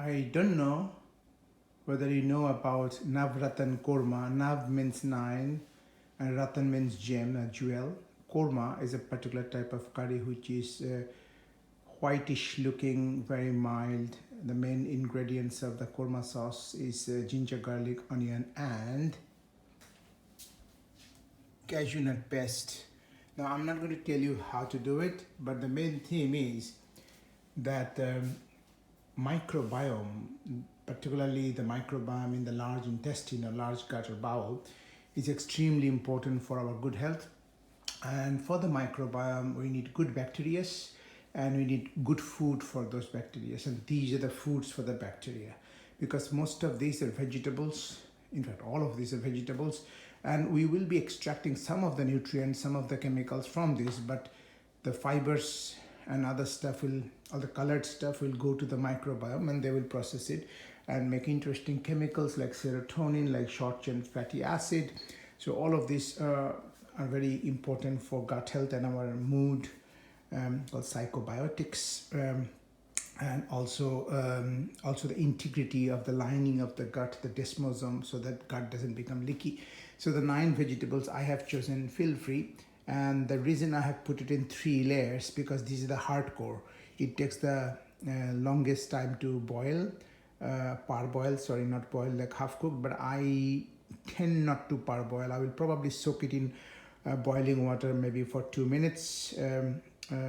I don't know whether you know about Navratan Korma. Nav means nine and Ratan means gem, a jewel. Korma is a particular type of curry which is whitish looking, very mild. The main ingredients of the korma sauce is ginger, garlic, onion, and cashew nut paste. Now, I'm not going to tell you how to do it, but the main theme is that microbiome, particularly the microbiome in the large intestine or large gut or bowel, is extremely important for our good health. And for the microbiome, we need good bacteria and we need good food for those bacteria. And these are the foods for the bacteria because most of these are vegetables. In fact, all of these are vegetables. And we will be extracting some of the nutrients, some of the chemicals from this, but the fibers and other stuff will, all the colored stuff will go to the microbiome and they will process it and make interesting chemicals like serotonin, like short-chain fatty acid. So all of these are very important for gut health and our mood, called psychobiotics, and also the integrity of the lining of the gut, the desmosome, so that gut doesn't become leaky. So the 9 vegetables I have chosen feel-free, and the reason I have put it in 3 layers because this is the hardcore. It takes the longest time to boil, parboil, sorry, not boil, like half cooked, but I tend not to parboil. I will probably soak it in boiling water maybe for 2 minutes,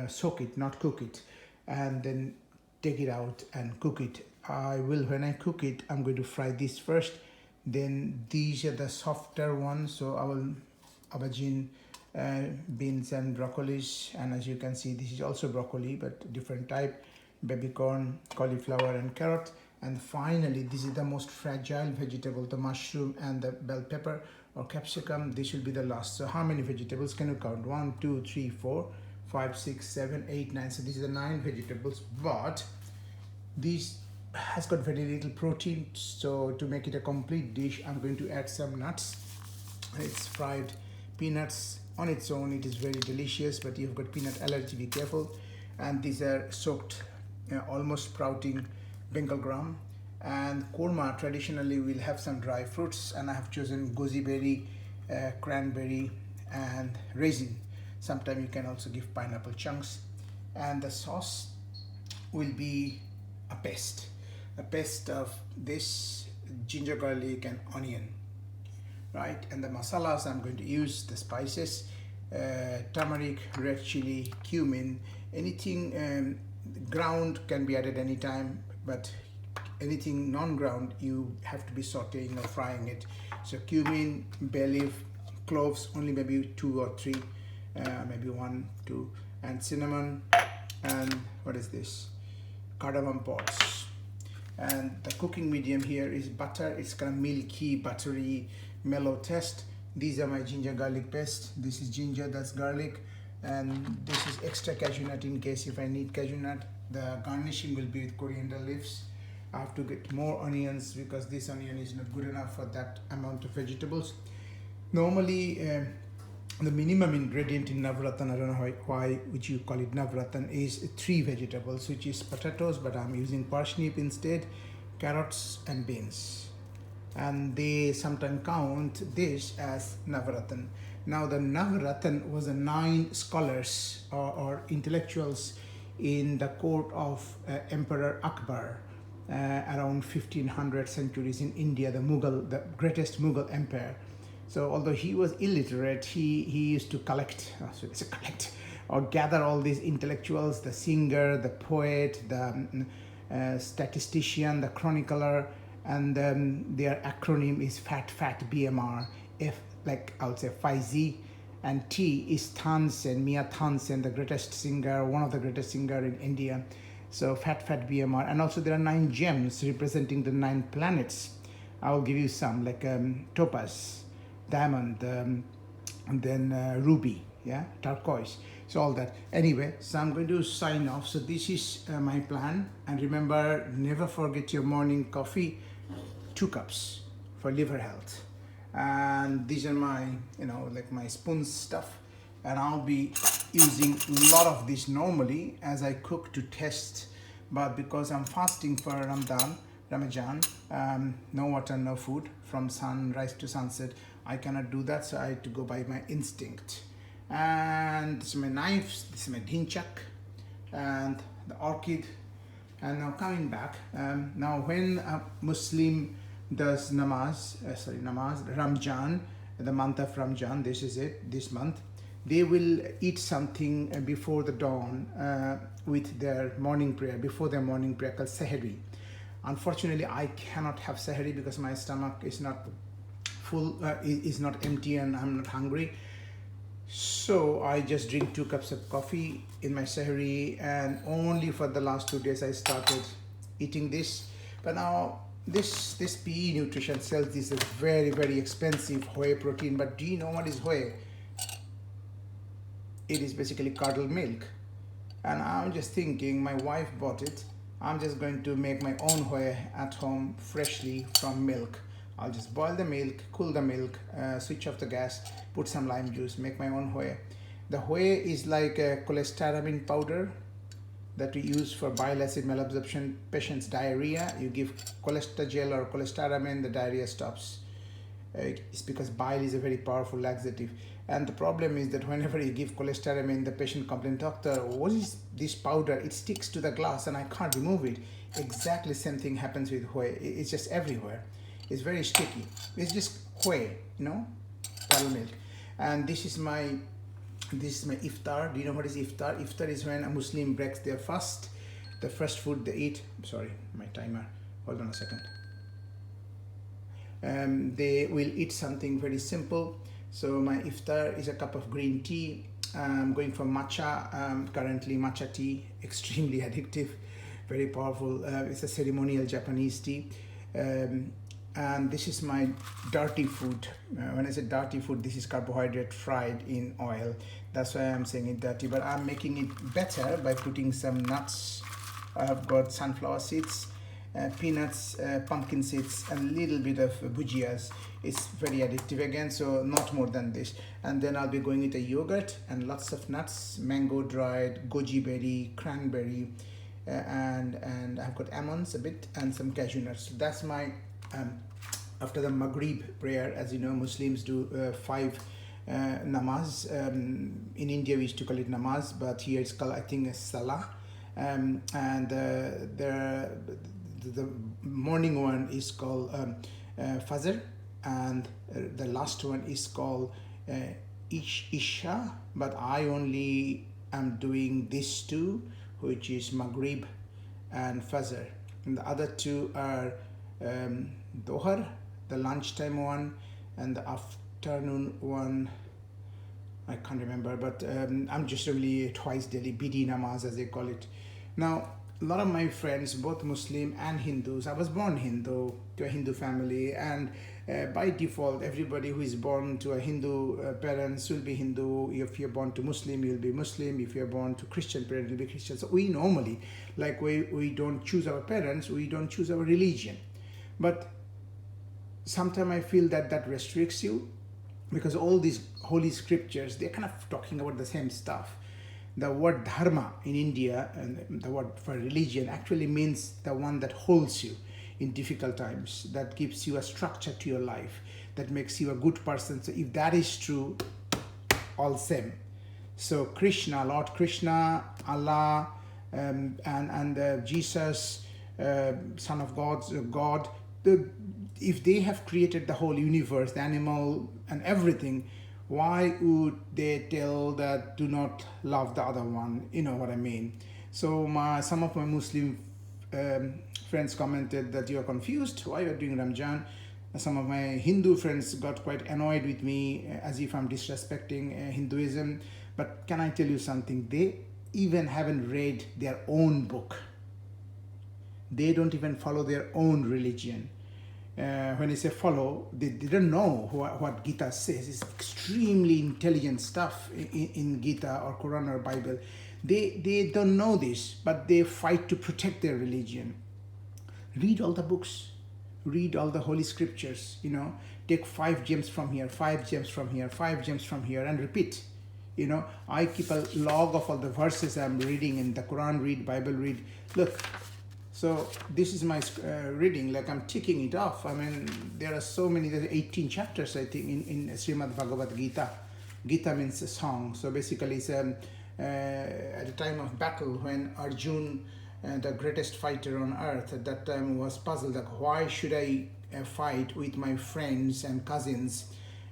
soak it, not cook it, and then take it out and cook it. When I cook it, I'm going to fry this first, then these are the softer ones, so I will aubergine, beans and broccolis, and as you can see this is also broccoli but different type, baby corn, cauliflower and carrot, and finally this is the most fragile vegetable, the mushroom and the bell pepper or capsicum. This will be the last. So how many vegetables can you count? 1 2 3 4 5 6 7 8 9. So these are the 9 vegetables, but these has got very little protein, so to make it a complete dish I'm going to add some nuts. It's fried peanuts. On its own it is very delicious, but you've got peanut allergy, be careful. And these are soaked, almost sprouting Bengal gram. And korma traditionally will have some dry fruits, and I have chosen goji berry, cranberry and raisin. Sometimes you can also give pineapple chunks. And the sauce will be a paste of this ginger, garlic and onion, right? And the masalas I'm going to use, the spices, turmeric, red chili, cumin, anything ground can be added anytime, but anything non-ground you have to be sauteing or frying it. So cumin, bay leaf, cloves, only maybe 2 or 3, maybe 1 2, and cinnamon, and what is this, cardamom pods. And the cooking medium here is butter. It's kind of milky, buttery, mellow taste. These are my ginger garlic paste. This is ginger, that's garlic, and this is extra cashew nut in case if I need cashew nut. The garnishing will be with coriander leaves. I have to get more onions because this onion is not good enough for that amount of vegetables. Normally the minimum ingredient in Navratan, I don't know why which you call it Navratan, is 3 vegetables, which is potatoes, but I'm using parsnip instead, carrots and beans. And they sometimes count this as Navratan. Now the Navratan was the 9 scholars or intellectuals in the court of Emperor Akbar around 1500 centuries in India, the greatest Mughal empire. So although he was illiterate, he used to collect or gather all these intellectuals, the singer, the poet, the statistician, the chronicler, and their acronym is FAT BMR. F, like I would say Faizi, and T is Tansen, Mia Tansen, the greatest singer, one of the greatest singer in India. So FAT BMR, and also there are 9 gems representing the 9 planets. I will give you some like topaz, diamond, and then ruby, yeah, turquoise, so all that. Anyway, so I'm going to sign off. So this is my plan, and remember, never forget your morning coffee, 2 cups for liver health. And these are my, like my spoon stuff, and I'll be using a lot of this normally as I cook to test but because I'm fasting for Ramadan, no water, no food from sunrise to sunset, I cannot do that, so I had to go by my instinct. And this is my knives, this is my dhinchak, and the orchid. And now coming back, now when a Muslim does Ramjan, the month of Ramjan, this is it, this month, they will eat something before the dawn with their morning prayer, before their morning prayer, called sahari. Unfortunately, I cannot have sahari because my stomach is not full, is not empty, and I'm not hungry. So I just drink 2 cups of coffee in my sahari, and only for the last 2 days I started eating this. But now this PE Nutrition sells this is very, very expensive whey protein. But do you know what is whey? It is basically curdled milk. And I'm just thinking, my wife bought it. I'm just going to make my own whey at home freshly from milk. I'll just boil the milk, cool the milk, switch off the gas, put some lime juice, make my own whey. The whey is like a cholestyramine powder that we use for bile acid malabsorption patients' diarrhea. You give cholesterol or cholestyramine, the diarrhea stops. It's because bile is a very powerful laxative. And the problem is that whenever you give cholestyramine, the patient complains, "Doctor, what is this powder? It sticks to the glass and I can't remove it." Exactly same thing happens with whey. It's just everywhere. It's very sticky. It's just whey, powder milk. And this is my iftar. Do you know what is iftar? Iftar is when a Muslim breaks their fast. The first food they eat. Sorry, my timer. Hold on a second. They will eat something very simple. So my iftar is a cup of green tea. I'm going for matcha. Currently matcha tea, extremely addictive, very powerful. It's a ceremonial Japanese tea. And this is my dirty food. When I say dirty food, this is carbohydrate fried in oil. That's why I'm saying it dirty. But I'm making it better by putting some nuts. I've got sunflower seeds, peanuts, pumpkin seeds, and a little bit of bhujiyas. It's very addictive again, so not more than this. And then I'll be going with a yogurt and lots of nuts, mango dried, goji berry, cranberry, and I've got almonds a bit and some cashew nuts. So that's my after the Maghrib prayer. As you know, Muslims do 5 namaz. In India we used to call it namaz, but here it's called, I think, salah. And the morning one is called fajr, and the last one is called isha, but I only am doing these 2, which is Maghrib and fajr, and the other 2 are Dohar, the lunchtime one, and the afternoon one, I can't remember, but I'm just really twice daily, Bidi namaz as they call it. Now, a lot of my friends, both Muslim and Hindus, I was born Hindu, to a Hindu family, and by default, everybody who is born to a Hindu parents will be Hindu. If you're born to Muslim, you'll be Muslim. If you're born to Christian parents, you'll be Christian. So we normally, like we don't choose our parents, we don't choose our religion. But sometimes I feel that restricts you, because all these holy scriptures, they're kind of talking about the same stuff. The word dharma in India, and the word for religion, actually means the one that holds you in difficult times, that gives you a structure to your life, that makes you a good person. So if that is true, all same. So Krishna, Lord Krishna, Allah, and Jesus, Son of God, if they have created the whole universe, the animal and everything, why would they tell that do not love the other one? You know what I mean? So some of my Muslim friends commented that you are confused, why you are doing Ramjan. Some of my Hindu friends got quite annoyed with me, as if I'm disrespecting Hinduism. But can I tell you something? They even haven't read their own book. They don't even follow their own religion. When I say follow, they don't know what Gita says. It's extremely intelligent stuff in Gita or Quran or Bible. They don't know this, but they fight to protect their religion. Read all the books. Read all the holy scriptures. Take 5 gems from here, 5 gems from here, 5 gems from here, and repeat. I keep a log of all the verses I'm reading in the Quran read, Bible read. Look, so this is my reading, like I'm ticking it off. I mean, there are so many, there's 18 chapters, I think, in Srimad Bhagavad Gita. Gita means a song. So basically it's at a time of battle when Arjun, the greatest fighter on earth at that time, was puzzled, like, why should I fight with my friends and cousins?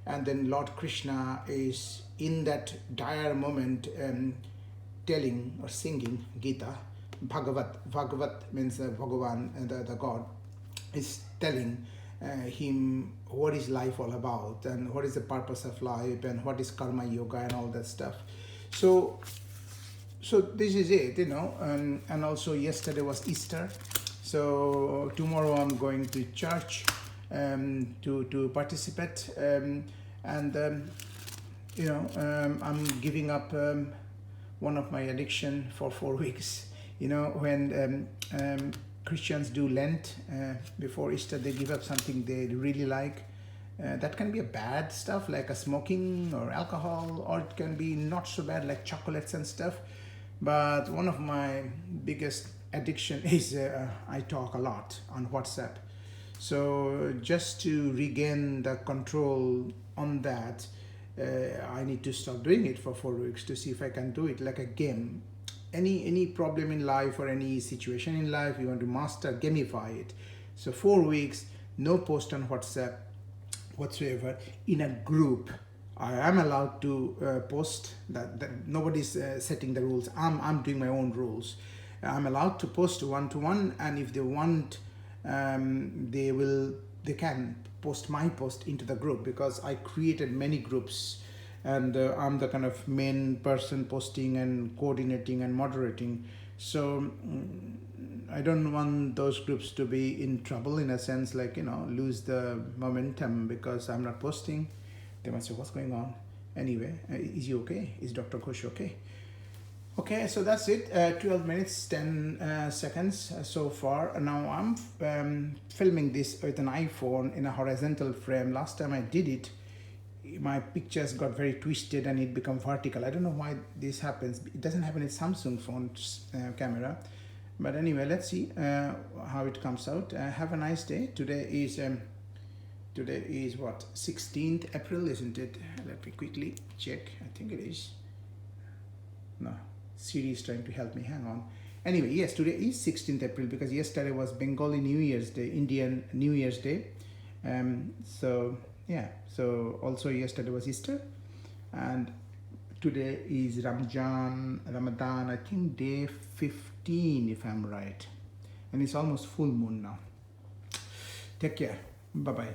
And then Lord Krishna is in that dire moment telling or singing Gita. Bhagavat means Bhagavan, the God, is telling him what is life all about and what is the purpose of life and what is karma yoga and all that stuff. So this is it, and also yesterday was Easter. So tomorrow I'm going to church to participate, and I'm giving up one of my addiction for 4 weeks. When Christians do Lent before Easter, they give up something they really like. That can be a bad stuff like a smoking or alcohol, or it can be not so bad like chocolates and stuff. But one of my biggest addiction is I talk a lot on WhatsApp. So just to regain the control on that, I need to stop doing it for 4 weeks to see if I can do it like a game. Any problem in life or any situation in life, you want to master, gamify it. So 4 weeks, no post on WhatsApp whatsoever. In a group, I am allowed to post. That nobody's setting the rules. I'm doing my own rules. I'm allowed to post one-to-one, and if they want, they can post my post into the group, because I created many groups, and I'm the kind of main person posting and coordinating and moderating. So I don't want those groups to be in trouble, in a sense, like, lose the momentum because I'm not posting. They might say, what's going on? Anyway, is he okay? Is Dr. Ghosh okay? Okay, so that's it. 12 minutes, 10 seconds so far. Now I'm filming this with an iPhone in a horizontal frame. Last time I did it, my pictures got very twisted and it became vertical. I don't know why this happens. It doesn't happen in Samsung phone's camera. But anyway, let's see how it comes out. Have a nice day. Today is what, 16th April, isn't it? Let me quickly check. I think it is. No, Siri is trying to help me. Hang on. Anyway, yes, today is 16th April because yesterday was Bengali New Year's Day, Indian New Year's Day. So yeah, so also yesterday was Easter, and today is Ramadan, I think day 15 if I'm right, and it's almost full moon now. Take care. Bye bye.